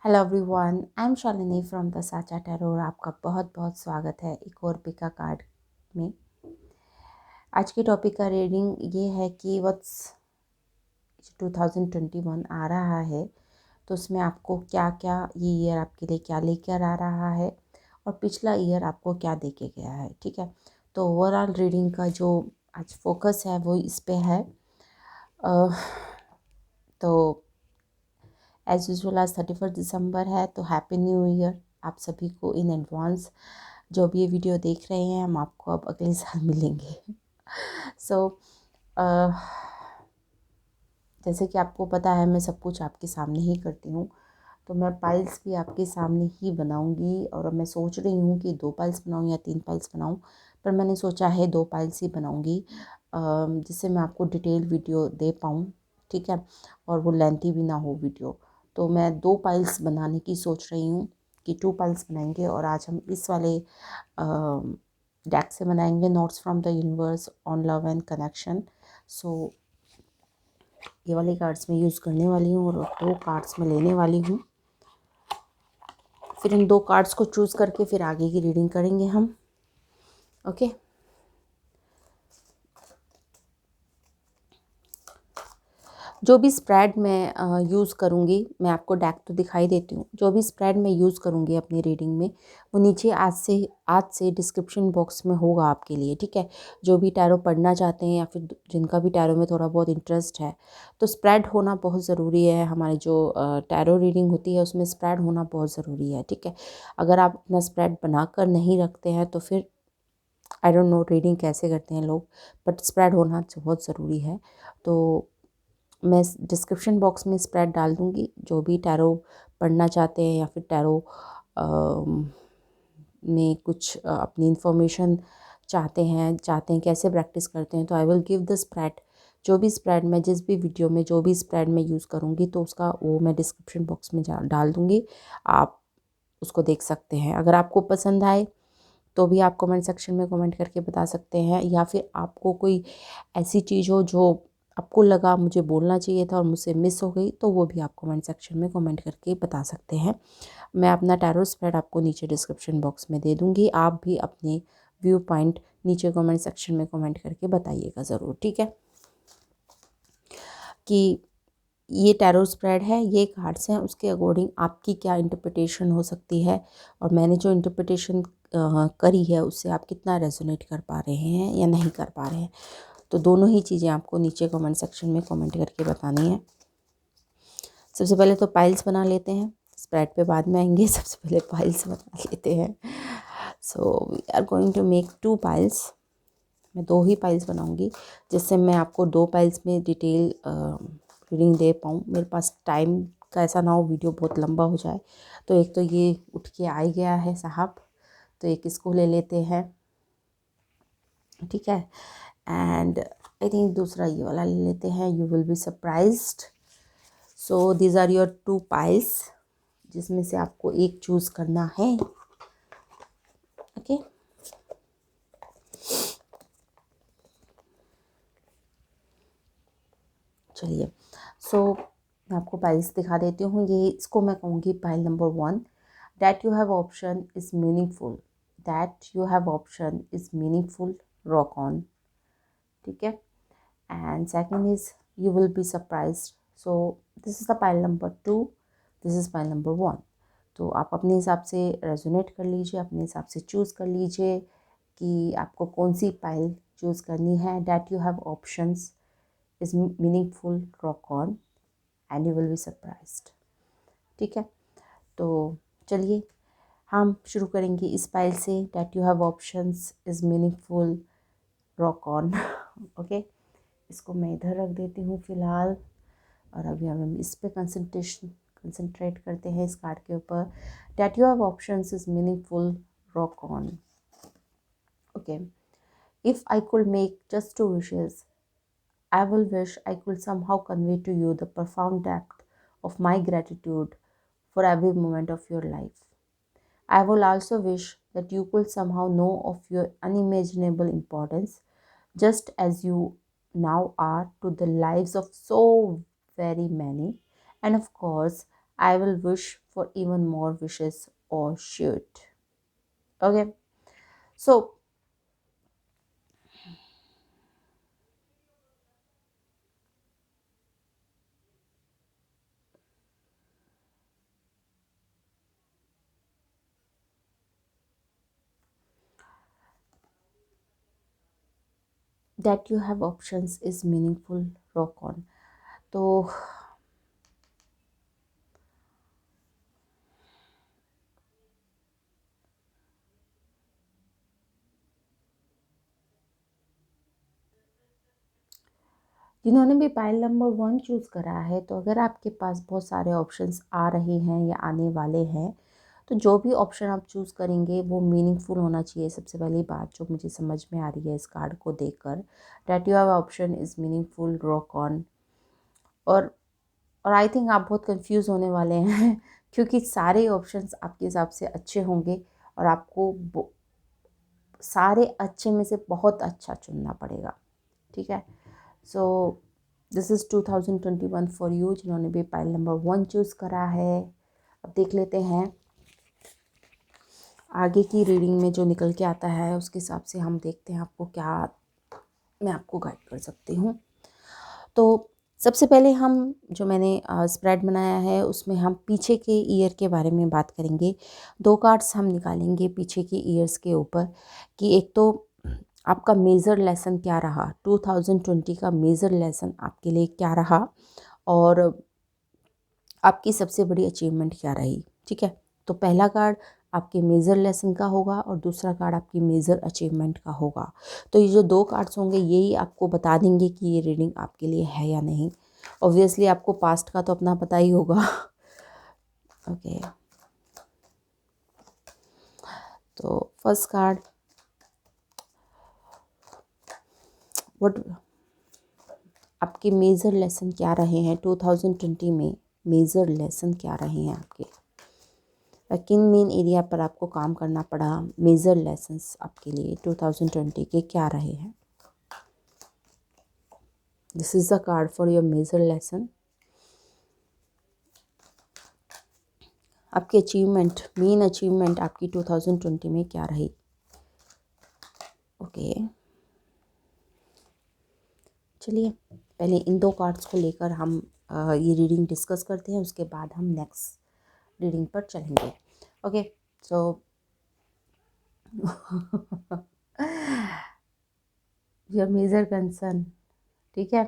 Hello everyone, I am Shalini from the साचा tarot और आपका बहुत बहुत स्वागत है एक और पिका कार्ड में। आज की टॉपिक का रीडिंग ये है कि व्हाट्स 2021 आ रहा है, तो उसमें आपको क्या क्या ये ईयर आपके लिए क्या लेकर आ रहा है और पिछला ईयर आपको क्या दे के गया है। ठीक है, तो ओवरऑल रीडिंग का जो आज फोकस है वो इस पे है। तो एज यूजल आज 31 दिसंबर है, तो हैप्पी न्यू ईयर आप सभी को इन एडवांस। जो भी ये वीडियो देख रहे हैं, हम आपको अब अगले साल मिलेंगे। सो जैसे कि आपको पता है, मैं सब कुछ आपके सामने ही करती हूँ, तो मैं पाइल्स भी आपके सामने ही बनाऊंगी। और अब मैं सोच रही हूँ कि 2 पाइल्स बनाऊँ या 3 पाइल्स बनाऊँ, पर मैंने सोचा है 2 पाइल्स ही बनाऊंगी, जिससे मैं आपको डिटेल वीडियो दे पाऊँ। ठीक है, और वो लेंथी भी ना हो वीडियो। तो मैं 2 पाइल्स बनाने की सोच रही हूँ कि 2 पाइल्स बनाएंगे। और आज हम इस वाले डेक से बनाएंगे, notes from the universe on love and connection. So ये वाले कार्ड्स मैं यूज़ करने वाली हूँ और 2 कार्ड्स मैं लेने वाली हूँ। फिर इन 2 कार्ड्स को चूज़ करके फिर आगे की रीडिंग करेंगे हम। ओके, जो भी स्प्रेड मैं यूज़ करूँगी, मैं आपको डेक तो दिखाई देती हूँ। जो भी स्प्रेड मैं यूज़ करूँगी अपनी रीडिंग में, वो नीचे आज से डिस्क्रिप्शन बॉक्स में होगा आपके लिए। ठीक है, जो भी टैरो पढ़ना चाहते हैं या फिर जिनका भी टैरो में थोड़ा बहुत इंटरेस्ट है, तो स्प्रेड होना बहुत ज़रूरी है। हमारी जो टैरो रीडिंग होती है उसमें स्प्रेड होना बहुत ज़रूरी है। ठीक है, अगर आप अपना स्प्रेड बना कर नहीं रखते हैं तो फिर आई डोंट नो रीडिंग कैसे करते हैं लोग, बट स्प्रेड होना बहुत ज़रूरी है। तो मैं डिस्क्रिप्शन बॉक्स में स्प्रेड डाल दूँगी। जो भी टैरो पढ़ना चाहते हैं या फिर टैरो में कुछ अपनी इन्फॉर्मेशन चाहते हैं कैसे प्रैक्टिस करते हैं, तो I will give the spread. जो भी स्प्रेड मैं जिस भी वीडियो में जो भी स्प्रेड मैं यूज़ करूँगी, तो उसका वो मैं डिस्क्रिप्शन बॉक्स में डाल दूँगी। आप उसको देख सकते हैं। अगर आपको पसंद आए तो भी आप कमेंट सेक्शन में कमेंट करके बता सकते हैं, या फिर आपको कोई ऐसी चीज़ हो जो आपको लगा मुझे बोलना चाहिए था और मुझसे मिस हो गई, तो वो भी आप कमेंट सेक्शन में कमेंट करके बता सकते हैं। मैं अपना टैरो स्प्रेड आपको नीचे डिस्क्रिप्शन बॉक्स में दे दूँगी। आप भी अपने व्यू पॉइंट नीचे कमेंट सेक्शन में कमेंट करके बताइएगा ज़रूर। ठीक है, कि ये टैरो स्प्रेड है, ये कार्ड्स हैं, उसके अकॉर्डिंग आपकी क्या इंटरप्रिटेशन हो सकती है और मैंने जो इंटरप्रिटेशन करी है उससे आप कितना रेजोनेट कर पा रहे हैं या नहीं कर पा रहे हैं। तो दोनों ही चीज़ें आपको नीचे कमेंट सेक्शन में कमेंट करके बतानी है। सबसे पहले तो पाइल्स बना लेते हैं, स्प्रेड पे बाद में आएंगे। सबसे पहले पाइल्स बना लेते हैं। So we are going to make 2 piles. मैं 2 ही पाइल्स बनाऊंगी, जिससे मैं आपको 2 पाइल्स में डिटेल रीडिंग दे पाऊँ। मेरे पास टाइम का ऐसा ना हो वीडियो बहुत लंबा हो जाए। तो एक तो ये उठ के आ ही गया है साहब, तो एक इसको ले लेते हैं। ठीक है, एंड आई थिंक दूसरा ये वाला ले लेते हैं। You will be surprised. So these are your 2 piles, जिसमें से आपको एक चूज़ करना है। ओके, चलिए। सो मैं आपको पाइल्स दिखा देती हूँ। ये इसको मैं कहूँगी pile number 1। That you have option is meaningful. That you have option is meaningful, rock on. ठीक है, and second is you will be surprised. So this is the pile number 2, this is pile number 1। तो आप अपने हिसाब से resonate कर लीजिए, अपने हिसाब से चूज़ कर लीजिए कि आपको कौन सी पाइल चूज़ करनी है। That you have options is meaningful, rock on, and you will be surprised. ठीक है, तो चलिए हम शुरू करेंगे इस पाइल से। That you have options is meaningful, rock on. Okay, इसको मैं इधर रख देती हूँ फ़िलहाल, और अभी हम इस पे कंसंट्रेट करते हैं, इस कार्ड के ऊपर। That you have options is meaningful, rock on. Okay, if I could make just 2 wishes, I will wish I could somehow convey to you the profound depth of my gratitude for every moment of your life. I will also wish that you could somehow know of your unimaginable importance, just as you now are to the lives of so very many. And of course, I will wish for even more wishes or should. Okay, so that you have options is meaningful. Rock on. तो जिन्होंने भी pile number 1 choose करा है, तो अगर आपके पास बहुत सारे ऑप्शंस आ रहे हैं या आने वाले हैं, तो जो भी ऑप्शन आप चूज़ करेंगे वो मीनिंगफुल होना चाहिए। सबसे पहली बात जो मुझे समझ में आ रही है इस कार्ड को देखकर, that you have option is meaningful, rock on. और आई थिंक आप बहुत कंफ्यूज होने वाले हैं क्योंकि सारे ऑप्शंस आपके हिसाब से अच्छे होंगे और आपको सारे अच्छे में से बहुत अच्छा चुनना पड़ेगा। ठीक है, so this is 2021 for you, जिन्होंने भी पाइल नंबर 1 चूज़ करा है। अब देख लेते हैं आगे की रीडिंग में जो निकल के आता है, उसके हिसाब से हम देखते हैं आपको क्या मैं आपको गाइड कर सकती हूँ। तो सबसे पहले हम जो मैंने स्प्रेड बनाया है उसमें हम पीछे के ईयर के बारे में बात करेंगे। 2 कार्ड्स हम निकालेंगे पीछे के ईयर्स के ऊपर कि एक तो आपका मेजर लेसन क्या रहा, 2020 का मेजर लेसन आपके लिए क्या रहा और आपकी सबसे बड़ी अचीवमेंट क्या रही। ठीक है, तो पहला कार्ड आपके मेजर लेसन का होगा और दूसरा कार्ड आपकी मेजर अचीवमेंट का होगा। तो ये जो 2 कार्ड्स होंगे यही आपको बता देंगे कि ये रीडिंग आपके लिए है या नहीं। ऑब्वियसली आपको पास्ट का तो अपना पता ही होगा। ओके, तो फर्स्ट कार्ड, व्हाट आपके मेजर लेसन क्या रहे हैं 2020 में, मेजर लेसन क्या रहे हैं आपके, किन मेन एरिया पर आपको काम करना पड़ा, मेजर लेसन्स आपके लिए 2020 के क्या रहे हैं। This is the card for your major lesson. आपकी अचीवमेंट, मेन अचीवमेंट आपकी 2020 में क्या रही। ओके, चलिए पहले इन 2 कार्ड्स को लेकर हम ये रीडिंग डिस्कस करते हैं, उसके बाद हम नेक्स्ट रीडिंग पर चलेंगे। Okay, so your major concern, ठीक है,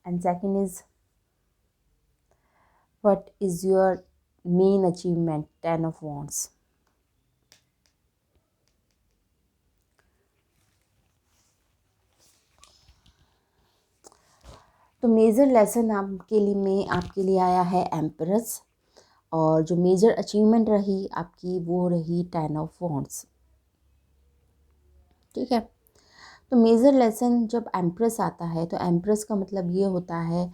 and second is what is your main achievement, 10 of wands. तो मेजर लेसन आपके लिए आया है एम्परेस, और जो मेजर अचीवमेंट रही आपकी वो रही 10 ऑफ वॉन्ड्स। ठीक है, तो मेजर लेसन जब एम्प्रेस आता है तो एम्प्रेस का मतलब ये होता है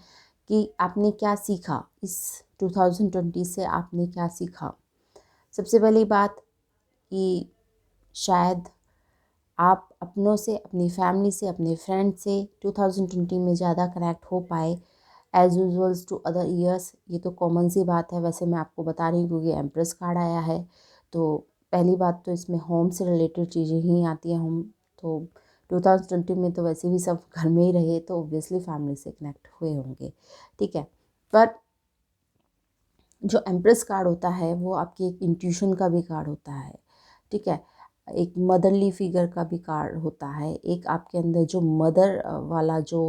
कि आपने क्या सीखा इस 2020 से, आपने क्या सीखा। सबसे पहली बात कि शायद आप अपनों से, अपनी फैमिली से, अपने फ्रेंड से 2020 में ज़्यादा कनेक्ट हो पाए as usuals to other years. ये तो कॉमन सी बात है, वैसे मैं आपको बता रही हूँ क्योंकि एम्प्रेस कार्ड आया है। तो पहली बात तो इसमें होम से रिलेटेड चीज़ें ही आती हैं। हम तो 2020 में तो वैसे भी सब घर में ही रहे, तो ऑब्वियसली फैमिली से कनेक्ट हुए होंगे। ठीक है, पर जो एम्प्रेस कार्ड होता है वो आपकी एक इंट्यूशन का भी कार्ड होता है। ठीक है, एक मदरली फिगर का भी कार्ड होता है, एक आपके अंदर जो मदर वाला जो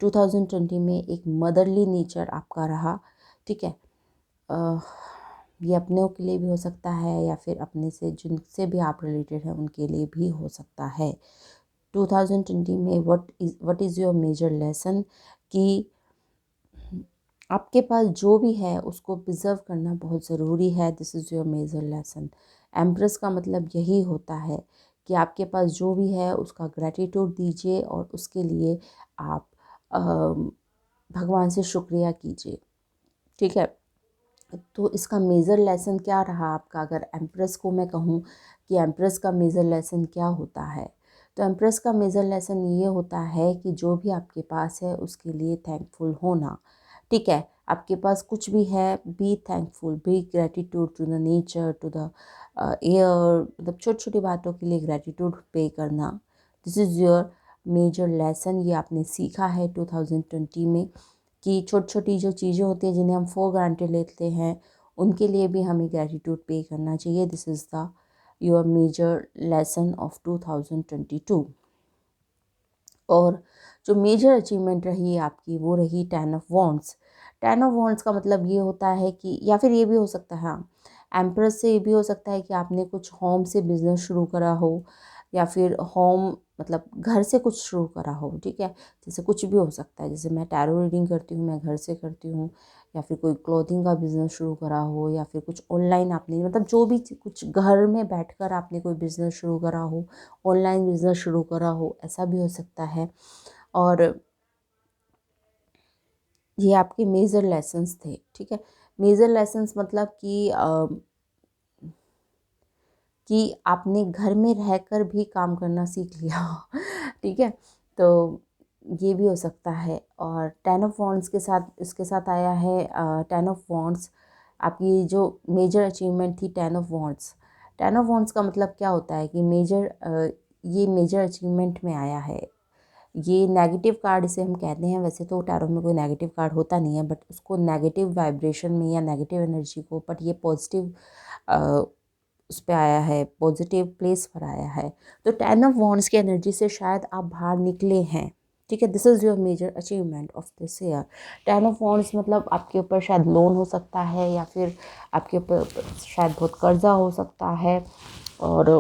2020 में एक मदरली नेचर आपका रहा। ठीक है, अ, ये अपनों के लिए भी हो सकता है या फिर अपने से जिनसे भी आप रिलेटेड हैं उनके लिए भी हो सकता है। 2020 में what is your major lesson कि आपके पास जो भी है उसको प्रिजर्व करना बहुत ज़रूरी है। This is your major lesson. Empress का मतलब यही होता है कि आपके पास जो भी है उसका ग्रैटिट्यूड दीजिए और उसके लिए आप भगवान से शुक्रिया कीजिए। ठीक है, तो इसका मेजर लेसन क्या रहा आपका, अगर एम्प्रेस को मैं कहूँ कि एम्प्रेस का मेजर लेसन क्या होता है, तो एम्प्रेस का मेजर लेसन ये होता है कि जो भी आपके पास है उसके लिए थैंकफुल होना। ठीक है, आपके पास कुछ भी है, be thankful, be gratitude to the nature, to the air, मतलब छोटी छोटी बातों के लिए ग्रेटिट्यूड पे करना। This is your major lesson. ये आपने सीखा है 2020 में कि छोटी छोटी जो चीज़ें होती हैं जिन्हें हम फॉर ग्रांटेड लेते हैं, उनके लिए भी हमें ग्रेटिट्यूड पे करना चाहिए। This is the your major lesson of 2022। और जो मेजर अचीवमेंट रही आपकी वो रही 10 ऑफ वॉन्ड्स। 10 ऑफ वॉन्ड्स का मतलब ये होता है कि, या फिर ये भी हो सकता है, हाँ, एम्प्रेस से ये भी हो सकता है कि आपने कुछ होम से बिजनेस शुरू करा हो, या फिर होम मतलब घर से कुछ शुरू करा हो। ठीक है, जैसे कुछ भी हो सकता है, जैसे मैं टैरो रीडिंग करती हूँ, मैं घर से करती हूँ, या फिर कोई क्लोथिंग का बिज़नेस शुरू करा हो, या फिर कुछ ऑनलाइन आपने, मतलब जो भी कुछ घर में बैठकर आपने कोई बिज़नेस शुरू करा हो, ऑनलाइन बिज़नेस शुरू करा हो, ऐसा भी हो सकता है। और ये आपके मेजर लेसन्स थे। ठीक है, मेजर लेसन्स मतलब कि आपने घर में रहकर भी काम करना सीख लिया। ठीक है, तो ये भी हो सकता है। और 10 ऑफ वॉन्ड्स के साथ, इसके साथ आया है 10 ऑफ वॉन्ड्स। आपकी जो मेजर अचीवमेंट थी 10 ऑफ वॉन्ड्स। 10 ऑफ वॉन्ड्स का मतलब क्या होता है कि ये मेजर अचीवमेंट में आया है। ये नेगेटिव कार्ड इसे हम कहते हैं। वैसे तो टैरो में कोई नेगेटिव कार्ड होता नहीं है, बट उसको नेगेटिव वाइब्रेशन में या नेगेटिव एनर्जी को, बट ये पॉजिटिव उस पर आया है, पॉजिटिव प्लेस पर आया है। तो 10 ऑफ वॉन्ड्स की एनर्जी से शायद आप बाहर निकले हैं। ठीक है, this is your major achievement of this year. 10 of wands मतलब आपके ऊपर शायद लोन हो सकता है, या फिर आपके ऊपर शायद बहुत कर्जा हो सकता है, और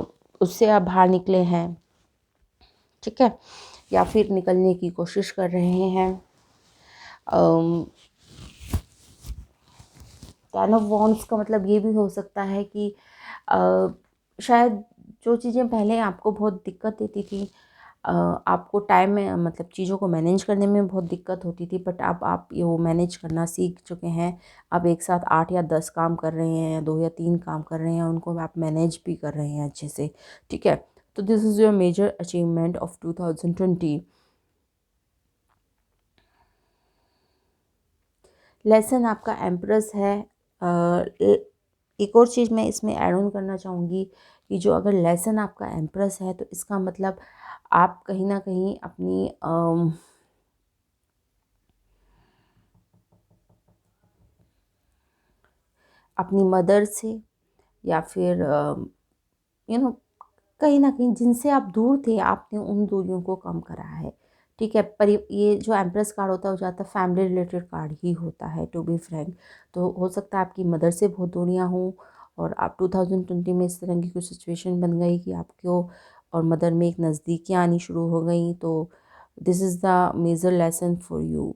उससे आप बाहर निकले हैं। ठीक है, या फिर निकलने की कोशिश कर रहे हैं। 10 ऑफ वॉन्ड्स का मतलब ये भी हो सकता है कि शायद जो चीज़ें पहले आपको बहुत दिक्कत देती थी, आपको टाइम में, मतलब चीज़ों को मैनेज करने में बहुत दिक्कत होती थी, बट अब आप ये वो मैनेज करना सीख चुके हैं। अब एक साथ 8 या 10 काम कर रहे हैं, या 2 या 3 काम कर रहे हैं, उनको आप मैनेज भी कर रहे हैं अच्छे से। ठीक है, तो this is your major achievement of 2020। Lesson आपका एम्प्रेस है। एक और चीज़ मैं इसमें ऐड ऑन करना चाहूँगी कि जो अगर लेसन आपका एम्प्रेस है, तो इसका मतलब आप कहीं ना कहीं अपनी मदर से, या फिर यू नो कहीं ना कहीं जिनसे आप दूर थे, आपने उन दूरियों को कम करा है। ठीक है, पर ये जो एम्प्रेस कार्ड होता है वो ज़्यादातर फैमिली रिलेटेड कार्ड ही होता है, टू बी फ्रैंक। तो हो सकता है आपकी मदर से बहुत दूरियां हों, और आप 2020 में इस तरह की कुछ सिचुएशन बन गई कि आपको और मदर में एक नज़दीकियाँ आनी शुरू हो गई। तो this is the major lesson for you.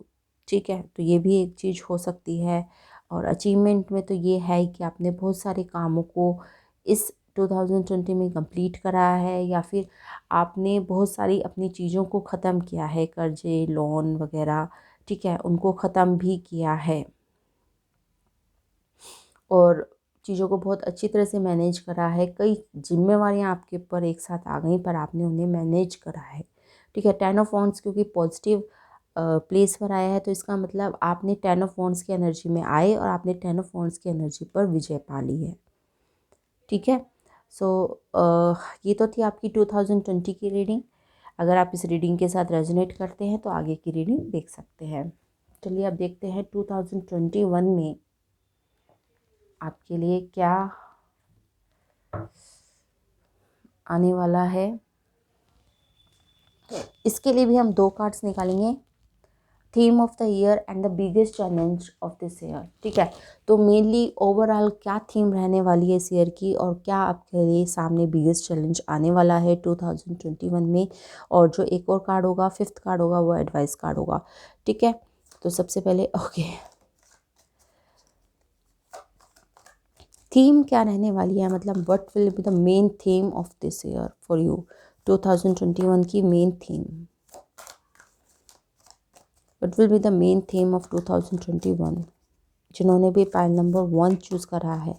ठीक है, तो ये भी एक चीज़ हो सकती है। और अचीवमेंट में तो ये है कि आपने बहुत सारे कामों को इस 2020 में कंप्लीट करा है, या फिर आपने बहुत सारी अपनी चीज़ों को ख़त्म किया है, कर्जे, लोन वगैरह। ठीक है, उनको ख़त्म भी किया है, और चीज़ों को बहुत अच्छी तरह से मैनेज करा है। कई जिम्मेवारियां आपके ऊपर एक साथ आ गई, पर आपने उन्हें मैनेज करा है। ठीक है, 10 ऑफ वॉन्ड्स क्योंकि पॉजिटिव प्लेस पर आया है, तो इसका मतलब आपने 10 ऑफ वॉन्ड्स की एनर्जी में आए, और आपने 10 ऑफ वॉन्ड्स की एनर्जी पर विजय पा ली है। ठीक है, सो ये तो थी आपकी 2020 की रीडिंग। अगर आप इस रीडिंग के साथ रेजोनेट करते हैं तो आगे की रीडिंग देख सकते हैं। चलिए अब देखते हैं 2021 में आपके लिए क्या आने वाला है। इसके लिए भी हम 2 कार्ड्स निकालेंगे, theme of the year and the biggest challenge of this year. ठीक है, तो मेनली ओवरऑल क्या थीम रहने वाली है इस ईयर की, और क्या आपके लिए सामने बिगेस्ट चैलेंज आने वाला है 2021 में। और जो एक और कार्ड होगा, 5th कार्ड होगा, वो एडवाइस कार्ड होगा। ठीक है, तो सबसे पहले ओके, थीम क्या रहने वाली है, मतलब what will be the main theme of this year for you. 2021 की main theme, what will be the main theme of 2021। जिन्होंने भी पाइल नंबर 1 चूज़ करा है,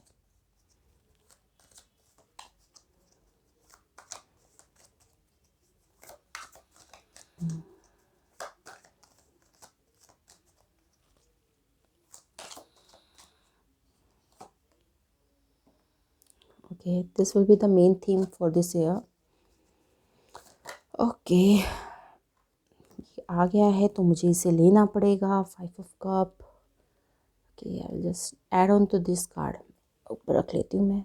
Okay, this will be the main theme for this year. Okay, आ गया है तो मुझे इसे लेना पड़ेगा. 5 of Cup. Okay, I will just add on to this card. ऊपर रख लेती हूँ मैं.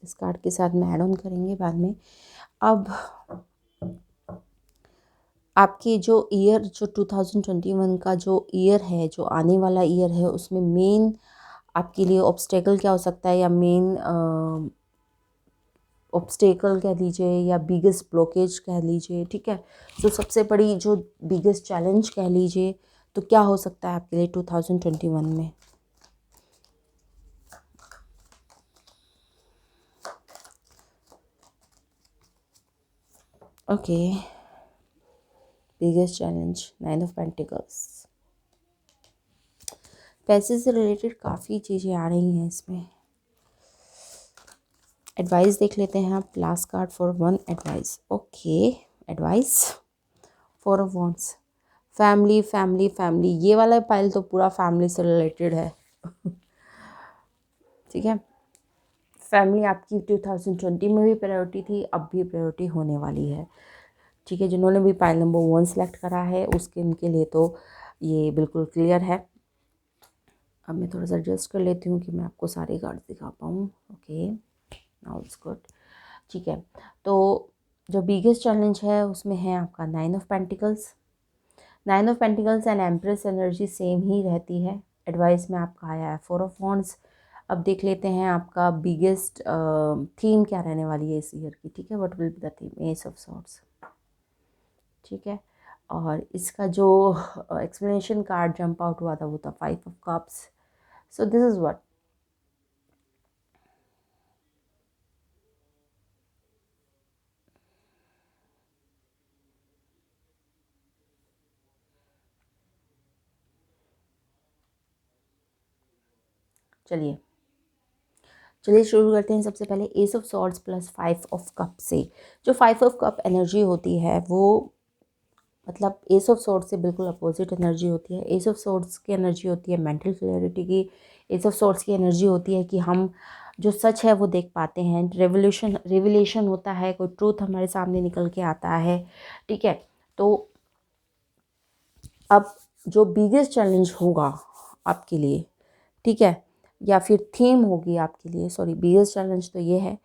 इस कार्ड के साथ में ऐड ऑन करेंगे बाद में. अब आपके जो ईयर, जो 2021 का जो ईयर है, जो आने वाला ईयर है, उसमें मेन आपके लिए ऑब्स्टेकल क्या हो सकता है, या मेन ऑब्स्टेकल कह लीजिए, या बिगेस्ट ब्लॉकेज कह लीजिए. ठीक है, तो सबसे बड़ी जो बिगेस्ट चैलेंज कह लीजिए, तो क्या हो सकता है आपके लिए 2021 में. Okay, biggest challenge 9 of Pentacles. पैसे से रिलेटेड काफ़ी चीज़ें आ रही हैं इसमें. एडवाइस देख लेते हैं आप. Last card for one advice. Okay, advice 4 of Wands. Family family family, ये वाला पाइल तो पूरा फैमिली से रिलेटेड है. ठीक है, फैमिली आपकी 2020 में भी प्रायोरिटी थी, अब भी प्रायोरिटी होने वाली है. ठीक है, जिन्होंने भी पाइल नंबर 1 सेलेक्ट करा है उसके उनके लिए तो ये बिल्कुल क्लियर है. अब मैं थोड़ा सा एडजस्ट कर लेती हूँ कि मैं आपको सारे कार्ड दिखा पाऊँ. Okay, now it's good. ठीक है, तो जो बिगेस्ट चैलेंज है उसमें है आपका 9 of Pentacles. 9 of Pentacles and empress energy same ही रहती है. एडवाइस में आपका आया है 4 of Wands. अब देख लेते हैं आपका बिगेस्ट थीम क्या रहने वाली है इस ईयर की. ठीक है, what will be the theme. S of swords. ठीक है, और इसका जो एक्सप्लेनेशन कार्ड जंप आउट हुआ था वो था 5 of Cups. So this is what. चलिए चलिए शुरू करते हैं. सबसे पहले S of swords plus 5 of Cup से. जो 5 of Cup एनर्जी होती है वो मतलब एस ऑफ सॉर्ड्स से बिल्कुल अपोजिट एनर्जी होती है. एस ऑफ सॉर्ड्स की एनर्जी होती है मेंटल क्लैरिटी की. एस ऑफ सॉर्ड्स की एनर्जी होती है कि हम जो सच है वो देख पाते हैं. रिविलेशन होता है, कोई ट्रूथ हमारे सामने निकल के आता है. ठीक है, तो अब जो बिगेस्ट चैलेंज होगा आपके लिए, ठीक है, या फिर थीम होगी आपके लिए, सॉरी बिगेस्ट चैलेंज तो ये है,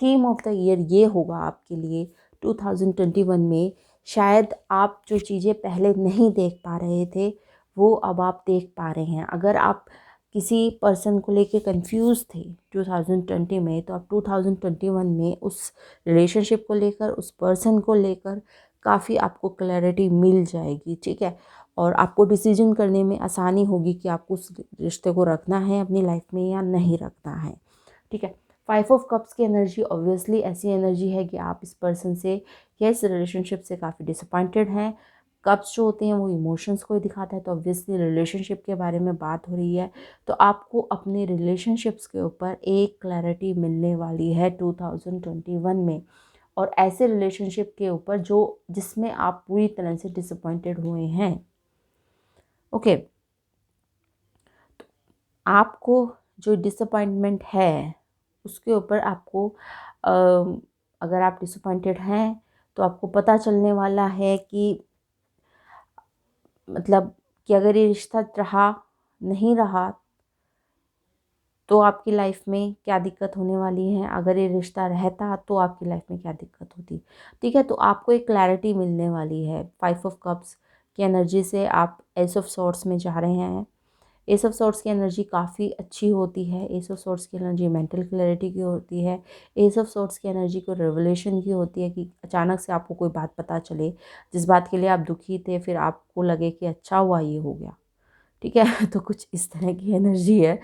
थीम ऑफ द ईयर ये होगा आपके लिए 2021 में. शायद आप जो चीज़ें पहले नहीं देख पा रहे थे वो अब आप देख पा रहे हैं. अगर आप किसी पर्सन को लेके कंफ्यूज थे 2020 में, तो आप 2021 में उस रिलेशनशिप को लेकर, उस पर्सन को लेकर काफ़ी आपको क्लैरिटी मिल जाएगी. ठीक है, और आपको डिसीजन करने में आसानी होगी कि आपको उस रिश्ते को रखना है अपनी लाइफ में या नहीं रखना है. ठीक है, 5 of Cups की एनर्जी ऑब्वियसली ऐसी एनर्जी है कि आप इस पर्सन से या इस रिलेशनशिप से काफ़ी डिसअपॉइंटेड हैं. कप्स जो होते हैं वो इमोशंस को ही दिखाता है, तो ऑब्वियसली रिलेशनशिप के बारे में बात हो रही है, तो आपको अपने रिलेशनशिप्स के ऊपर एक क्लैरिटी मिलने वाली है 2021 में. और ऐसे रिलेशनशिप के ऊपर जो जिसमें आप पूरी तरह से डिसअपॉइंटेड हुए हैं. ओके, आपको जो डिसअपॉइंटमेंट है उसके ऊपर आपको अगर आप डिसअपॉइंटेड हैं तो आपको पता चलने वाला है कि मतलब कि अगर ये रिश्ता रहा नहीं रहा तो आपकी लाइफ में क्या दिक्कत होने वाली है, अगर ये रिश्ता रहता तो आपकी लाइफ में क्या दिक्कत होती. ठीक है, तो आपको एक क्लैरिटी मिलने वाली है 5 of Cups की एनर्जी से. आप एस ऑफ सॉर्ड्स में जा रहे हैं. एस ऑफ सॉर्ड्स की एनर्जी काफ़ी अच्छी होती है. एस ऑफ सॉर्ड्स की एनर्जी मेंटल क्लैरिटी की होती है. एस ऑफ सॉर्ड्स की एनर्जी को रेवलेशन की होती है कि अचानक से आपको कोई बात पता चले जिस बात के लिए आप दुखी थे, फिर आपको लगे कि अच्छा हुआ ये हो गया. ठीक है, तो कुछ इस तरह की एनर्जी है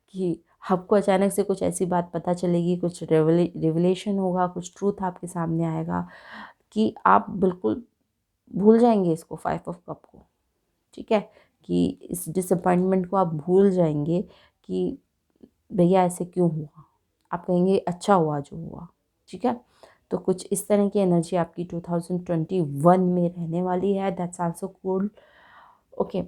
कि आपको अचानक से कुछ ऐसी बात पता चलेगी, कुछ रेवलेशन होगा, कुछ ट्रूथ आपके सामने आएगा कि आप बिल्कुल भूल जाएंगे इसको 5 of Cup को. ठीक है, कि इस डिसअपॉइंटमेंट को आप भूल जाएंगे कि भैया ऐसे क्यों हुआ. आप कहेंगे अच्छा हुआ जो हुआ. ठीक है, तो कुछ इस तरह की एनर्जी आपकी 2021 में रहने वाली है. That's also cool. Okay,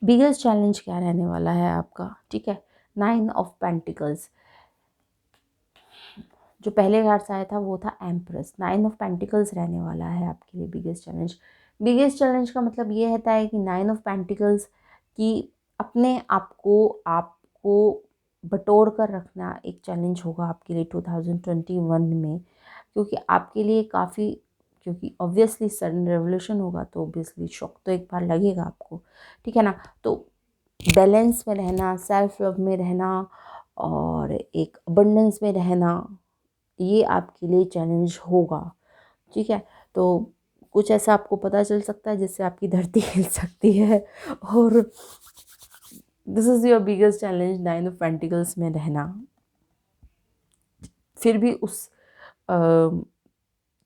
biggest challenge क्या रहने वाला है आपका. ठीक है, 9 of Pentacles. जो पहले कार्ड्स आया था वो था एम्प्रेस। 9 ऑफ पेंटिकल्स रहने वाला है आपके लिए बिगेस्ट चैलेंज। बिगेस्ट चैलेंज का मतलब ये रहता है कि 9 ऑफ पेंटिकल्स की अपने आपको बटोर कर रखना एक चैलेंज होगा आपके लिए 2021 में, क्योंकि आपके लिए काफ़ी, क्योंकि ऑब्वियसली सडन रेवोल्यूशन होगा तो ऑब्वियसली शॉक तो एक बार लगेगा आपको, ठीक है ना। तो बैलेंस में रहना, सेल्फ लव में रहना और एक अबंडेंस में रहना, ये आपके लिए चैलेंज होगा, ठीक है। तो कुछ ऐसा आपको पता चल सकता है जिससे आपकी धरती हिल सकती है, और this is your biggest challenge, 9 of pentacles में रहना। फिर भी उस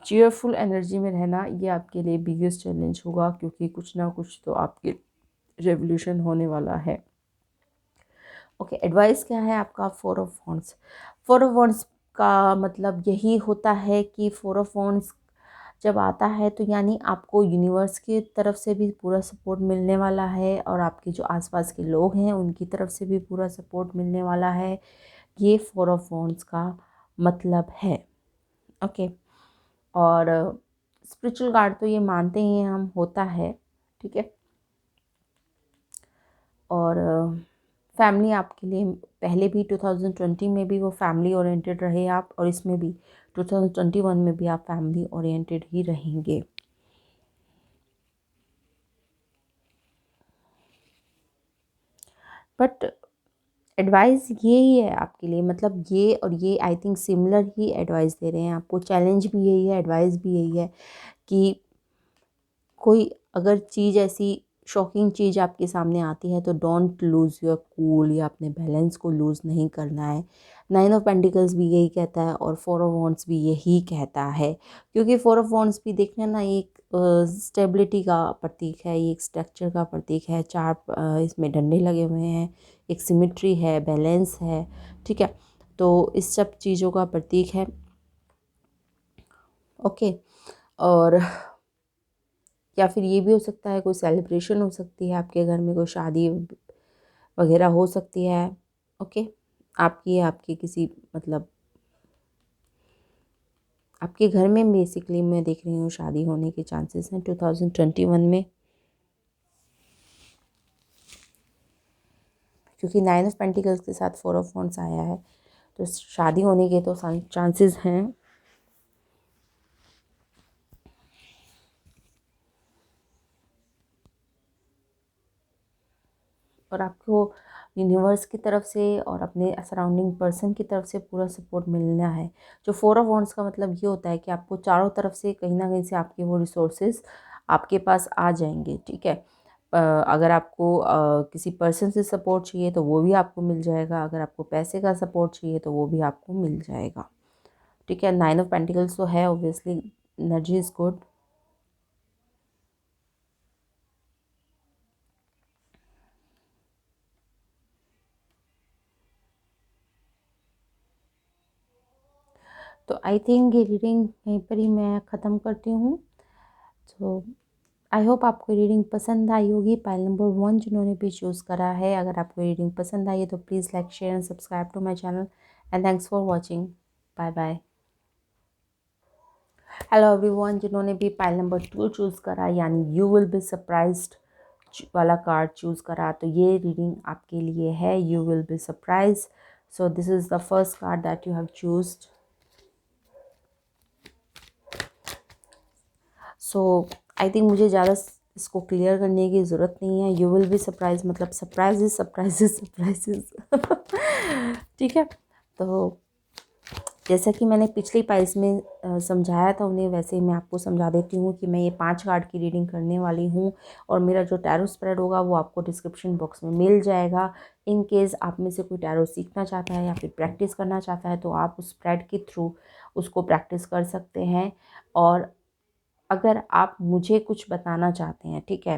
चीयरफुल एनर्जी में रहना, ये आपके लिए बिगेस्ट चैलेंज होगा, क्योंकि कुछ ना कुछ तो आपके रेवोल्यूशन होने वाला है। ओके, एडवाइस क्या है आपका? 4 ऑफ वॉन्ड्स। 4 ऑफ वॉन्ड्स का मतलब यही होता है कि 4 ऑफ वॉन्ड्स जब आता है तो यानी आपको यूनिवर्स की तरफ से भी पूरा सपोर्ट मिलने वाला है, और आपके जो आसपास के लोग हैं उनकी तरफ से भी पूरा सपोर्ट मिलने वाला है। ये 4 ऑफ वॉन्ड्स का मतलब है। ओके, और स्पिरिचुअल कार्ड तो ये मानते ही हैं हम, होता है, ठीक है। और फैमिली आपके लिए पहले भी 2020 में भी वो फैमिली ओरिएंटेड रहे आप, और इसमें भी 2021 में भी आप फैमिली ओरिएंटेड ही रहेंगे। बट एडवाइस ये ही है आपके लिए, मतलब ये और ये आई थिंक सिमिलर ही एडवाइस दे रहे हैं आपको। चैलेंज भी यही है, एडवाइस भी यही है कि कोई अगर चीज़ ऐसी शॉकिंग चीज़ आपके सामने आती है तो डोंट लूज़ योर कूल, या अपने बैलेंस को लूज़ नहीं करना है। 9 ऑफ पेंटिकल्स भी यही कहता है और 4 ऑफ वॉन्ड्स भी यही कहता है, क्योंकि 4 ऑफ वॉन्ड्स भी देखना ना एक स्टेबिलिटी का प्रतीक है, ये एक स्ट्रक्चर का प्रतीक है। 4 इसमें डंडे लगे हुए हैं, एक सिमिट्री है, बैलेंस है, ठीक है। तो इस सब चीज़ों का प्रतीक है। ओके, और या फिर ये भी हो सकता है कोई सेलिब्रेशन हो सकती है आपके घर में, कोई शादी वगैरह हो सकती है। ओके, आपकी किसी मतलब आपके घर में बेसिकली मैं देख रही हूँ शादी होने के चांसेस हैं 2021 में, क्योंकि 9 ऑफ पेंटिकल्स के साथ 4 ऑफ वॉन्ड्स आया है, तो शादी होने के तो चांसेस हैं। और आपको यूनिवर्स की तरफ से और अपने सराउंडिंग पर्सन की तरफ से पूरा सपोर्ट मिलना है। जो 4 ऑफ वॉन्ड्स का मतलब ये होता है कि आपको चारों तरफ से कहीं ना कहीं से आपके वो रिसोर्सेज आपके पास आ जाएंगे, ठीक है। अगर आपको किसी पर्सन से सपोर्ट चाहिए तो वो भी आपको मिल जाएगा, अगर आपको पैसे का सपोर्ट चाहिए तो वो भी आपको मिल जाएगा, ठीक है। 9 ऑफ पेंटिकल्स तो है, ऑब्वियसली एनर्जी इज़ गुड। तो आई थिंक ये रीडिंग यहीं पर ही मैं ख़त्म करती हूँ। तो आई होप आपको रीडिंग पसंद आई होगी। पाइल नंबर 1 जिन्होंने भी चूज़ करा है, अगर आपको रीडिंग पसंद आई है तो please like share and subscribe to my channel, and thanks for watching. Bye bye. Hello everyone, जिन्होंने भी पाइल नंबर 2 चूज़ करा यानी यू विल बी सरप्राइज्ड वाला कार्ड चूज़ करा, तो ये रीडिंग आपके लिए है। You will be surprise, so this is the first card that you have choosed. So I think मुझे ज़्यादा इसको क्लियर करने की ज़रूरत नहीं है। यू विल बी सरप्राइज मतलब सरप्राइजेस सरप्राइजेस सरप्राइजेस ठीक है। तो जैसा कि मैंने पिछली पाइल्स में समझाया था उन्हें, वैसे ही मैं आपको समझा देती हूँ कि मैं ये 5 कार्ड की रीडिंग करने वाली हूँ, और मेरा जो टैरो स्प्रेड होगा वो आपको डिस्क्रिप्शन बॉक्स में मिल जाएगा। इन केस आप में से कोई टैरो सीखना चाहता है या फिर प्रैक्टिस करना चाहता है तो आप उस स्प्रेड के थ्रू उसको प्रैक्टिस कर सकते हैं। और अगर आप मुझे कुछ बताना चाहते हैं, ठीक है,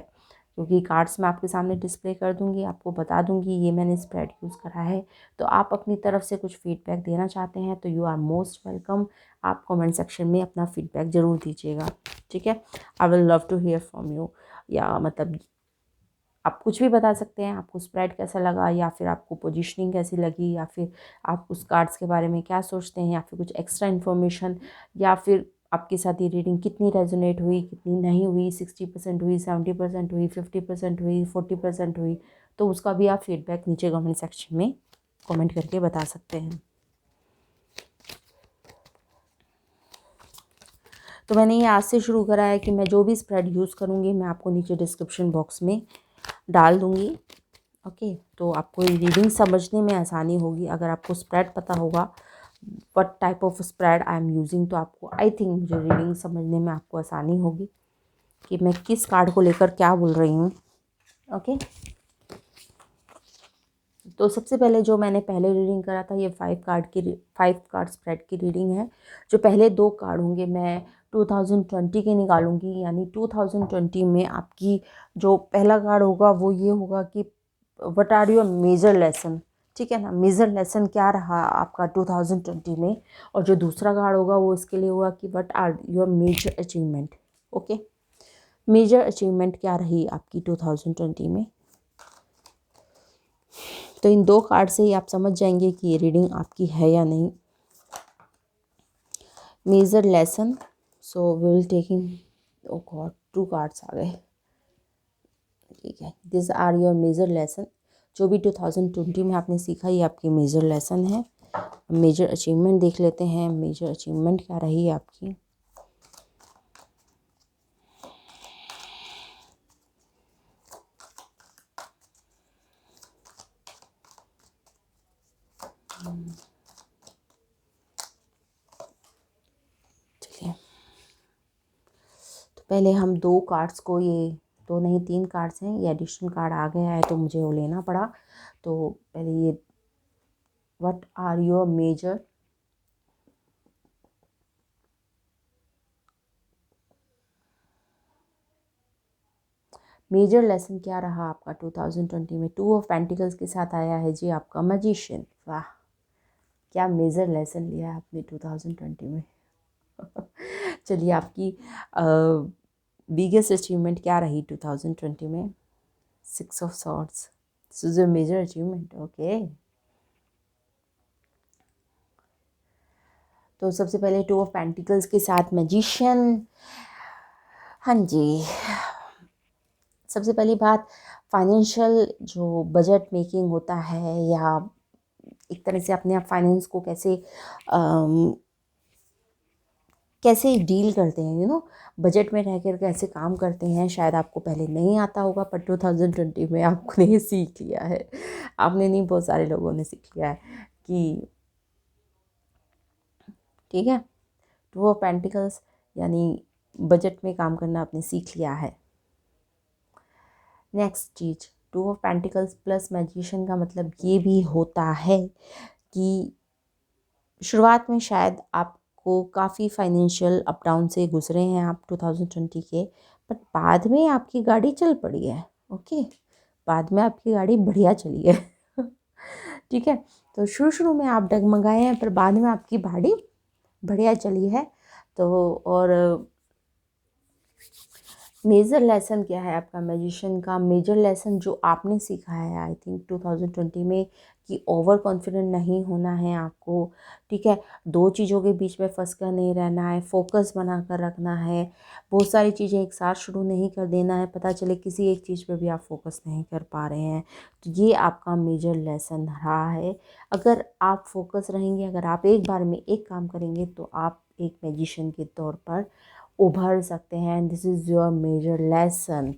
क्योंकि कार्ड्स मैं आपके सामने डिस्प्ले कर दूंगी, आपको बता दूंगी ये मैंने स्प्रेड यूज़ करा है, तो आप अपनी तरफ से कुछ फीडबैक देना चाहते हैं तो यू आर मोस्ट वेलकम। आप कमेंट सेक्शन में अपना फीडबैक ज़रूर दीजिएगा, ठीक है। I will love to hear from you, या मतलब आप कुछ भी बता सकते हैं, आपको स्प्रेड कैसा लगा, या फिर आपको पोजीशनिंग कैसी लगी, या फिर आप उस कार्ड्स के बारे में क्या सोचते हैं, या फिर कुछ एक्स्ट्रा इन्फॉर्मेशन, या फिर आपके साथ ये रीडिंग कितनी रेजोनेट हुई, कितनी नहीं हुई, 60% हुई, 70% हुई, 50% हुई, 40% हुई। तो उसका भी आप फीडबैक नीचे कमेंट सेक्शन में कमेंट करके बता सकते हैं। तो मैंने ये आज से शुरू करा है कि मैं जो भी स्प्रेड यूज़ करूँगी मैं आपको नीचे डिस्क्रिप्शन बॉक्स में डाल दूँगी। ओके, तो आपको ये रीडिंग समझने में आसानी होगी। अगर आपको स्प्रेड पता होगा what type of spread I am using, तो आपको आई थिंक मुझे रीडिंग समझने में आपको आसानी होगी कि मैं किस कार्ड को लेकर क्या बोल रही हूँ। ओके, तो सबसे पहले जो मैंने पहले रीडिंग करा था ये 5 कार्ड स्प्रेड की रीडिंग है। जो पहले 2 कार्ड होंगे मैं 2020 के निकालूंगी, यानी 2020 में आपकी जो पहला कार्ड होगा वो ये होगा कि what are your major lesson. ठीक है ना, मेजर लेसन क्या रहा आपका 2020 में। और जो दूसरा कार्ड होगा वो इसके लिए होगा कि what are your major achievement. Okay, major achievement क्या रही आपकी 2020 में। तो इन 2 कार्ड से ही आप समझ जाएंगे कि ये रीडिंग आपकी है या नहीं। Major lesson, so we will taking, oh god 2 cards आ गए। ठीक है, this are your major lesson. जो भी 2020 में आपने सीखा ये आपकी मेजर लेसन है। मेजर अचीवमेंट देख लेते हैं, मेजर अचीवमेंट क्या रही आपकी। चलिए, तो पहले हम 2 कार्ड्स को, ये 2 नहीं 3 कार्ड्स हैं, ये एडिशनल कार्ड आ गया है तो मुझे वो लेना पड़ा। तो पहले ये what are your major lesson क्या रहा आपका 2020 में। 2 ऑफ पेंटिकल्स के साथ आया है जी आपका मैजिशियन। वाह, क्या मेजर लेसन लिया आपने 2020 में। चलिए, आपकी बिगेस्ट अचीवमेंट क्या रही 2020 में। 6 of swords, this is a major achievement. Okay, तो सबसे पहले 2 ऑफ पेंटिकल्स के साथ मैजिशियन। हाँ जी, सबसे पहली बात, फाइनेंशियल जो बजट मेकिंग होता है, या एक तरह से अपने आप फाइनेंस को कैसे डील करते हैं, बजट में रहकर कैसे काम करते हैं, शायद आपको पहले नहीं आता होगा पर 2020 में आपने सीख लिया है। आपने नहीं, बहुत सारे लोगों ने सीख लिया है कि ठीक है, 2 ऑफ पेंटिकल्स यानी बजट में काम करना आपने सीख लिया है। नेक्स्ट चीज, 2 ऑफ पेंटिकल्स प्लस मैजिशियन का मतलब ये भी होता है कि शुरुआत में शायद आपको काफ़ी फाइनेंशियल अप डाउन से गुजरे हैं आप 2020 के, बट बाद में आपकी गाड़ी चल पड़ी है। ओके, बाद में आपकी गाड़ी बढ़िया चली है। ठीक है, तो शुरू शुरू में आप डगमगाए हैं पर बाद में आपकी गाड़ी बढ़िया चली है। तो और मेजर लेसन क्या है आपका मैजिशियन का। मेजर लेसन जो आपने सीखा है आई थिंक 2020 में, कि ओवर कॉन्फिडेंट नहीं होना है आपको। ठीक है, 2 चीज़ों के बीच में फंस कर नहीं रहना है, फोकस बना कर रखना है। बहुत सारी चीज़ें एक साथ शुरू नहीं कर देना है, पता चले किसी एक चीज़ पे भी आप फोकस नहीं कर पा रहे हैं। तो ये आपका मेजर लेसन रहा है। अगर आप फोकस रहेंगे, अगर आप एक बार में एक काम करेंगे तो आप एक मैजिशियन के तौर पर उभर सकते हैं। This is your major lesson.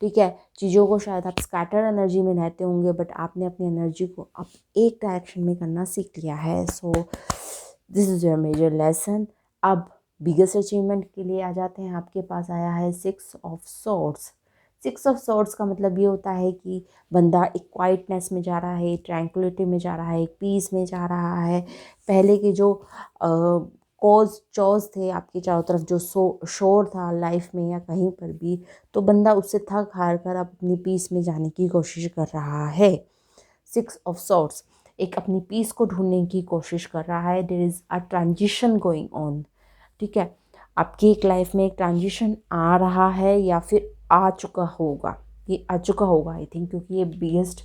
ठीक है, चीज़ों को शायद आप स्कैटर एनर्जी में रहते होंगे बट आपने अपनी एनर्जी को अब एक डायरेक्शन में करना सीख लिया है। So this is your major lesson. अब बिगेस्ट अचीवमेंट के लिए आ जाते हैं। आपके पास आया है 6 ऑफ सॉर्ड्स। 6 ऑफ सॉर्ड्स का मतलब ये होता है कि बंदा एक क्वाइटनेस में जा रहा है, एक ट्रैंक्विलिटी में जा रहा है, एक पीस में जा रहा है। पहले के जो कॉज चॉज थे आपके चारों तरफ, जो शोर था लाइफ में या कहीं पर भी, तो बंदा उससे थक हार कर अब अपनी पीस में जाने की कोशिश कर रहा है। 6 ऑफ सॉर्ड्स एक अपनी पीस को ढूंढने की कोशिश कर रहा है। There is a transition going on. ठीक है, आपकी एक लाइफ में एक ट्रांजिशन आ रहा है या फिर आ चुका होगा। ये आ चुका होगा आई थिंक, क्योंकि ये बिगेस्ट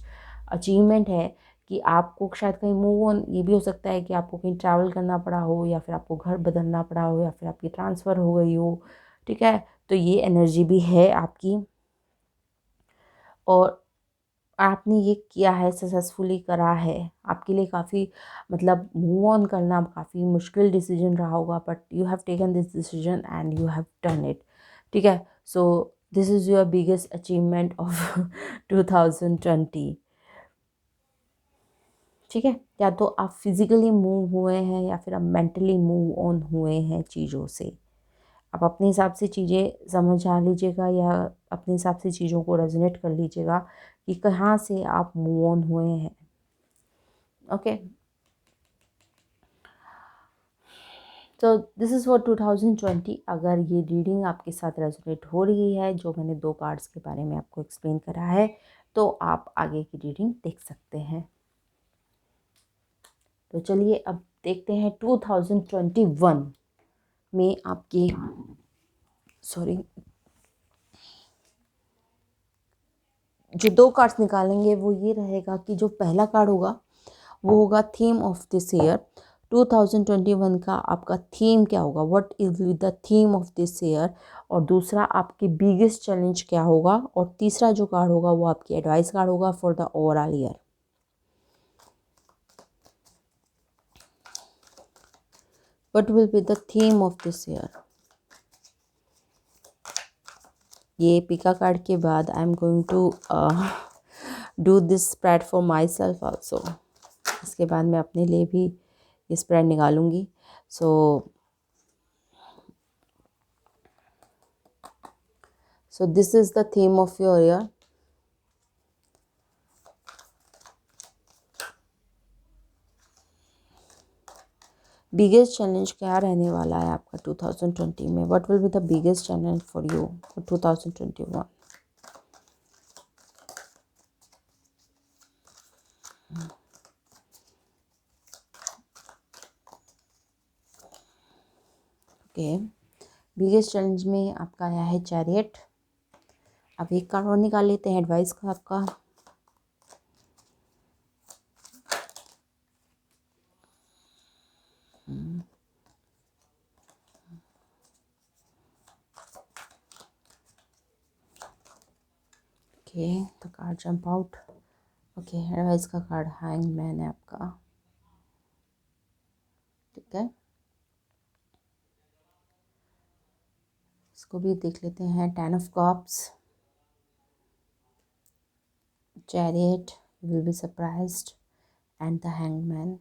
अचीवमेंट है कि आपको शायद कहीं मूव ऑन, ये भी हो सकता है कि आपको कहीं ट्रैवल करना पड़ा हो, या फिर आपको घर बदलना पड़ा हो, या फिर आपकी ट्रांसफ़र हो गई हो, ठीक है। तो ये एनर्जी भी है आपकी, और आपने ये किया है, सक्सेसफुली करा है। आपके लिए काफ़ी मतलब मूव ऑन करना काफ़ी मुश्किल डिसीजन रहा होगा, but you have taken this decision and you have done it, ठीक है। So this is your biggest achievement of 2020, ठीक है। या तो आप फिज़िकली मूव हुए हैं, या फिर आप मेंटली मूव ऑन हुए हैं चीज़ों से। आप अपने हिसाब से चीज़ें समझा लीजिएगा, या अपने हिसाब से चीज़ों को रेजोनेट कर लीजिएगा कि कहाँ से आप मूव ऑन हुए हैं, ओके। तो दिस इज़ फॉर 2020। अगर ये रीडिंग आपके साथ रेजोनेट हो रही है, जो मैंने 2 पार्ट्स के बारे में आपको एक्सप्लेन करा है, तो आप आगे की रीडिंग देख सकते हैं। तो चलिए अब देखते हैं 2021 में आपकी, सॉरी, जो 2 कार्ड्स निकालेंगे वो ये रहेगा कि जो पहला कार्ड होगा वो होगा थीम ऑफ दिस ईयर। 2021 का आपका थीम क्या होगा, what is the theme of this year. और दूसरा आपकी बिगेस्ट चैलेंज क्या होगा, और तीसरा जो कार्ड होगा वो आपकी एडवाइस कार्ड होगा for the overall year. What will be the theme of this year. ये पिका कार्ड के बाद I am going to do this spread for myself also. इसके बाद मैं अपने लिए भी ये स्प्रेड निकालूंगी। So this is the theme of your year. Biggest challenge क्या रहने वाला है आपका 2020 में, what will be the biggest challenge for you for 2021। Okay, biggest challenge में आपका आया है चैरियट। अब एक कार्ड और निकाल लेते हैं एडवाइस का आपका। Okay, the card jump out. Okay, advice का कार्ड हैंगमैन है आपका, ठीक है। इसको भी देख लेते हैं। 10 of cups, chariot, will be surprised, and the hangman.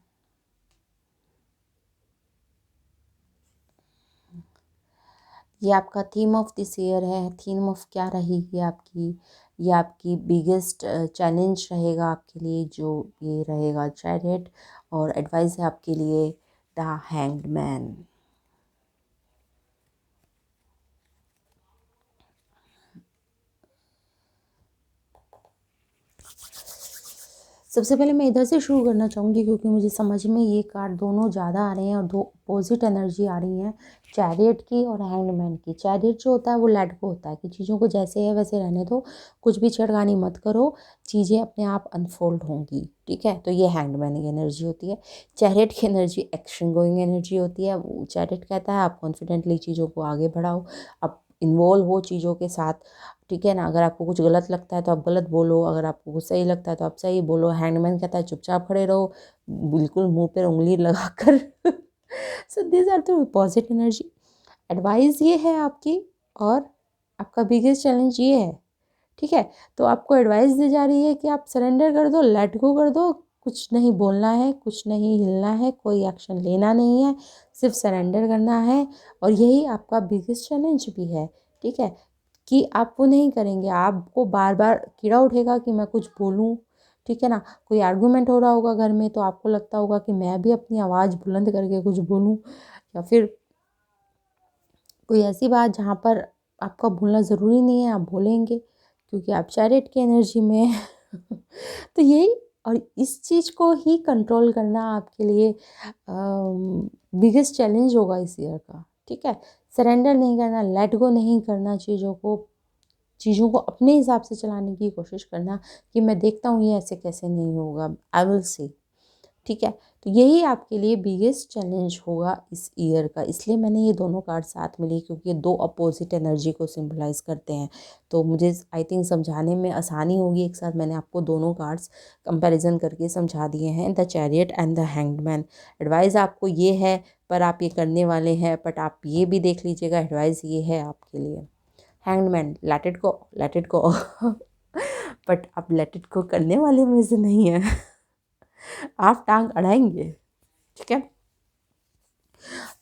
ये आपका थीम ऑफ दिस ईयर है। थीम ऑफ क्या रहेगी आपकी, ये आपकी बिगेस्ट चैलेंज रहेगा आपके लिए, जो ये रहेगा चैरियट। और एडवाइस है आपके लिए द हैंग्ड मैन। सबसे पहले मैं इधर से शुरू करना चाहूँगी, क्योंकि मुझे समझ में ये कार्ड दोनों ज़्यादा आ रहे हैं और दो अपोजिट एनर्जी आ रही हैं, चैरियट की और हैंगमैन की। चैरियट जो होता है वो लेट गो होता है कि चीज़ों को जैसे है वैसे रहने दो, कुछ भी छेड़खानी मत करो, चीज़ें अपने आप अनफोल्ड होंगी, ठीक है। तो ये हैंगमैन की एनर्जी होती है। चैरियट की एनर्जी एक्शन गोइंग एनर्जी होती है। वो चैरियट कहता है आप कॉन्फिडेंटली चीज़ों को आगे बढ़ाओ, आप इन्वॉल्व हो चीज़ों के साथ, ठीक है ना। अगर आपको कुछ गलत लगता है तो आप गलत बोलो, अगर आपको कुछ सही लगता है तो आप सही बोलो। हैंडमैन कहता है चुपचाप खड़े रहो, बिल्कुल मुंह पर उंगली लगाकर। So this are the positive energy. Advice ये है आपकी, और आपका बिगेस्ट चैलेंज ये है, ठीक है। तो आपको एडवाइस दी जा रही है कि आप सरेंडर कर दो, लेट गो कर दो, कुछ नहीं बोलना है, कुछ नहीं हिलना है, कोई एक्शन लेना नहीं है, सिर्फ सरेंडर करना है। और यही आपका बिगेस्ट चैलेंज भी है, ठीक है, कि आप वो नहीं करेंगे। आपको बार बार कीड़ा उठेगा कि मैं कुछ बोलूं, ठीक है ना। कोई आर्गूमेंट हो रहा होगा घर में, तो आपको लगता होगा कि मैं भी अपनी आवाज़ बुलंद करके कुछ बोलूं, या फिर कोई ऐसी बात जहाँ पर आपका बोलना ज़रूरी नहीं है, आप बोलेंगे क्योंकि आप चैरियट की एनर्जी में हैं। तो यही, और इस चीज़ को ही कंट्रोल करना आपके लिए बिगेस्ट चैलेंज होगा इस ईयर का, ठीक है। सरेंडर नहीं करना, लेट गो नहीं करना चीज़ों को, चीज़ों को अपने हिसाब से चलाने की कोशिश करना कि मैं देखता हूँ ये ऐसे कैसे नहीं होगा, आई विल सी। ठीक है, तो यही आपके लिए बिगेस्ट चैलेंज होगा इस ईयर का। इसलिए मैंने ये दोनों कार्ड साथ में लिए, क्योंकि ये दो अपोजिट एनर्जी को सिंबलाइज करते हैं। तो मुझे आई थिंक समझाने में आसानी होगी। एक साथ मैंने आपको दोनों कार्ड्स कंपैरिजन करके समझा दिए हैं, the chariot and the hanged man. Advice आपको ये है, पर आप ये करने वाले हैं, बट आप ये भी देख लीजिएगा एडवाइस ये है आपके लिए। Hanged man, let it go, let it go. But आप लेट इट गो करने वाले में से नहीं है। आप टांग अड़ाएंगे। ठीक है,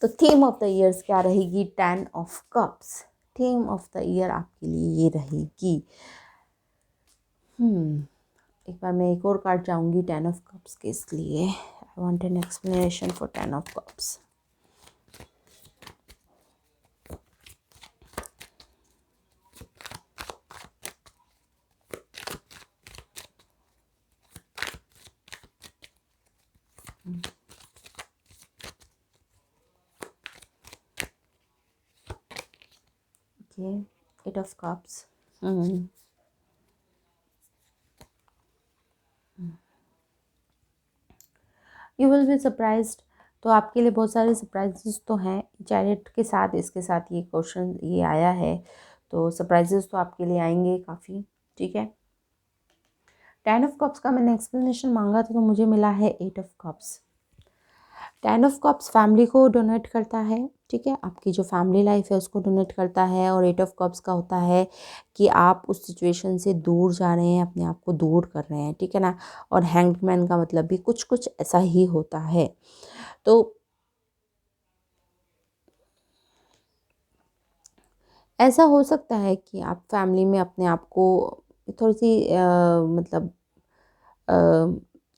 तो थीम ऑफ द ईयर्स क्या रहेगी? 10 of cups. Theme of the year आपके लिए ये रहेगी। एक बार मैं एक और कार्ड चाहूँगी 10 ऑफ कप्स के लिए। I want an explanation for 10 of cups. Okay, 8 of cups. You will be surprised. तो आपके लिए बहुत सारे सरप्राइजेस तो हैं चैरियट के साथ। इसके साथ ये क्वेश्चन ये आया है, तो सरप्राइजेस तो आपके लिए आएंगे काफ़ी। ठीक है, 10 ऑफ कप्स का मैंने एक्सप्लेनेशन मांगा था, तो मुझे मिला है 8 of cups. 10 of cups family को डोनेट करता है। ठीक है, आपकी जो फैमिली लाइफ है उसको डोनेट करता है। और 8 ऑफ कप्स का होता है कि आप उस सिचुएशन से दूर जा रहे हैं, अपने आप को दूर कर रहे हैं। ठीक है ना। और हैंग्ड मैन का मतलब भी कुछ कुछ ऐसा ही होता है। तो ऐसा हो सकता है कि आप फैमिली में अपने आप को थोड़ी सी मतलब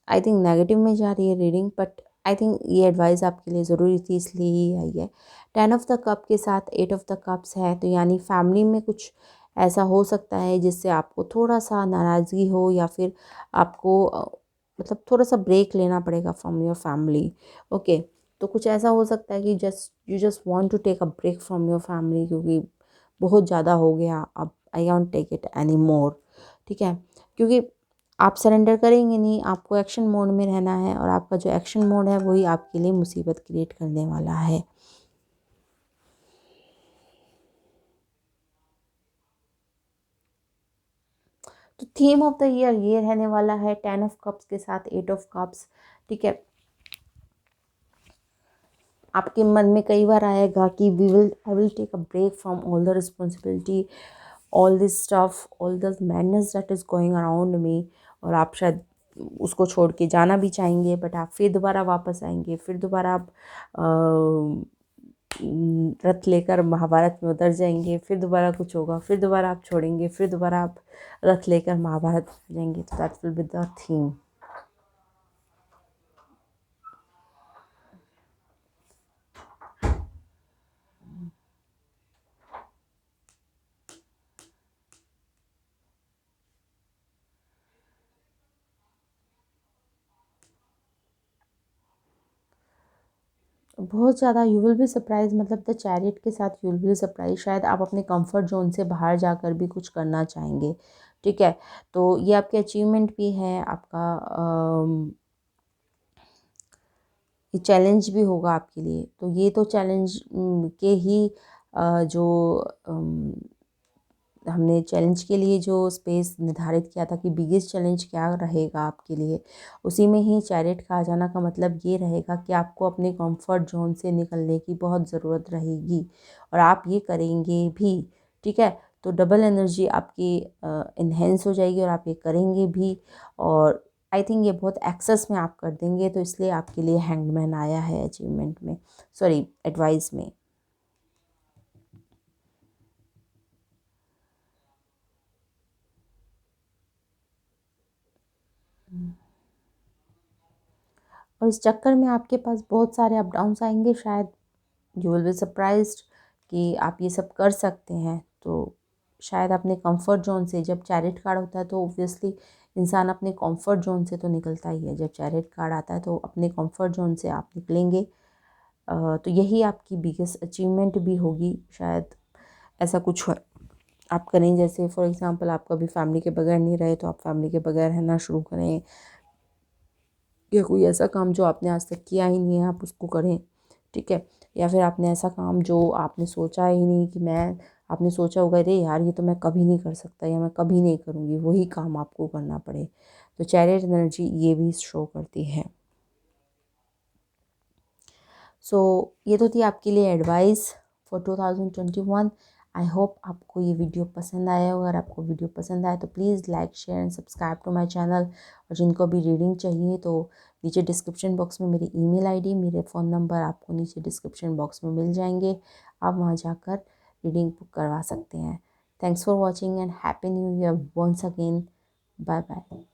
आई थिंक नेगेटिव में जा रही है रीडिंग, बट आई थिंक ये एडवाइस आपके लिए ज़रूरी थी इसलिए ही आई है। 10 ऑफ द कप के साथ 8 ऑफ द कप्स है, तो यानी फैमिली में कुछ ऐसा हो सकता है जिससे आपको थोड़ा सा नाराज़गी हो, या फिर आपको मतलब थोड़ा सा ब्रेक लेना पड़ेगा फ्रॉम योर फैमिली। ओके, तो कुछ ऐसा हो सकता है कि you just want to take a break from your family, क्योंकि बहुत ज़्यादा हो गया अब, I can't take it any more. ठीक है, क्योंकि आप सरेंडर करेंगे नहीं, आपको एक्शन मोड में रहना है, और आपका जो एक्शन मोड है वही आपके लिए मुसीबत क्रिएट करने वाला है। तो थीम ऑफ द ईयर ये रहने वाला है 10 ऑफ कप्स के साथ 8 ऑफ कप्स। ठीक है, आपके मन में कई बार आएगा कि I will take a break from all the responsibility, all this stuff, all the madness that is going around me. और आप शायद उसको छोड़ के जाना भी चाहेंगे, बट आप फिर दोबारा वापस आएंगे, फिर दोबारा आप रथ लेकर महाभारत में उतर जाएंगे, फिर दोबारा कुछ होगा, फिर दोबारा आप छोड़ेंगे, फिर दोबारा आप रथ लेकर महाभारत में जाएंगे। तो that will be the theme. बहुत ज़्यादा यू विल बी सरप्राइज, मतलब द चैरियट के साथ यू विल बी सरप्राइज। शायद आप अपने कंफर्ट जोन से बाहर जाकर भी कुछ करना चाहेंगे। ठीक है, तो ये आपके अचीवमेंट भी है आपका, ये चैलेंज भी होगा आपके लिए। तो ये तो चैलेंज के ही जो हमने चैलेंज के लिए जो स्पेस निर्धारित किया था कि बिगेस्ट चैलेंज क्या रहेगा आपके लिए, उसी में ही चैरियट का आ जाना का मतलब ये रहेगा कि आपको अपने कंफर्ट जोन से निकलने की बहुत ज़रूरत रहेगी, और आप ये करेंगे भी। ठीक है, तो डबल एनर्जी आपकी इन्हेंस हो जाएगी, और आप ये करेंगे भी। और आई थिंक ये बहुत एक्सेस में आप कर देंगे, तो इसलिए आपके लिए हैंगमैन आया है अचीवमेंट में, सॉरी एडवाइस में। और इस चक्कर में आपके पास बहुत सारे अप डाउन्स आएंगे। शायद यू विल बी सरप्राइज्ड कि आप ये सब कर सकते हैं। तो शायद अपने कंफर्ट जोन से, जब चैरिट कार्ड होता है तो ऑब्वियसली इंसान अपने कंफर्ट जोन से तो निकलता ही है। जब चैरिट कार्ड आता है तो अपने कंफर्ट जोन से आप निकलेंगे। तो यही आपकी बिगेस्ट अचीवमेंट भी होगी शायद, ऐसा कुछ आप करें। जैसे फॉर एग्जांपल आप कभी फैमिली के बगैर नहीं रहे तो आप फैमिली के बगैर रहना शुरू करें, या कोई ऐसा काम जो आपने आज तक किया ही नहीं है आप उसको करें, ठीक है। या फिर आपने ऐसा काम जो आपने सोचा ही नहीं कि मैं, आपने सोचा होगा अरे यार ये तो मैं कभी नहीं कर सकता या मैं कभी नहीं करूँगी, वही काम आपको करना पड़े। तो चैरियट एनर्जी ये भी शो करती है। सो ये तो थी आपके लिए एडवाइस फॉर 2021। आई होप आपको ये वीडियो पसंद आया हो। अगर आपको वीडियो पसंद आया तो please like share and subscribe to my channel. और जिनको भी रीडिंग चाहिए तो नीचे डिस्क्रिप्शन बॉक्स में मेरी ईमेल आईडी, मेरे फ़ोन नंबर आपको नीचे डिस्क्रिप्शन बॉक्स में मिल जाएंगे। आप वहाँ जाकर रीडिंग बुक करवा सकते हैं। Thanks for watching and happy new year once again. Bye bye.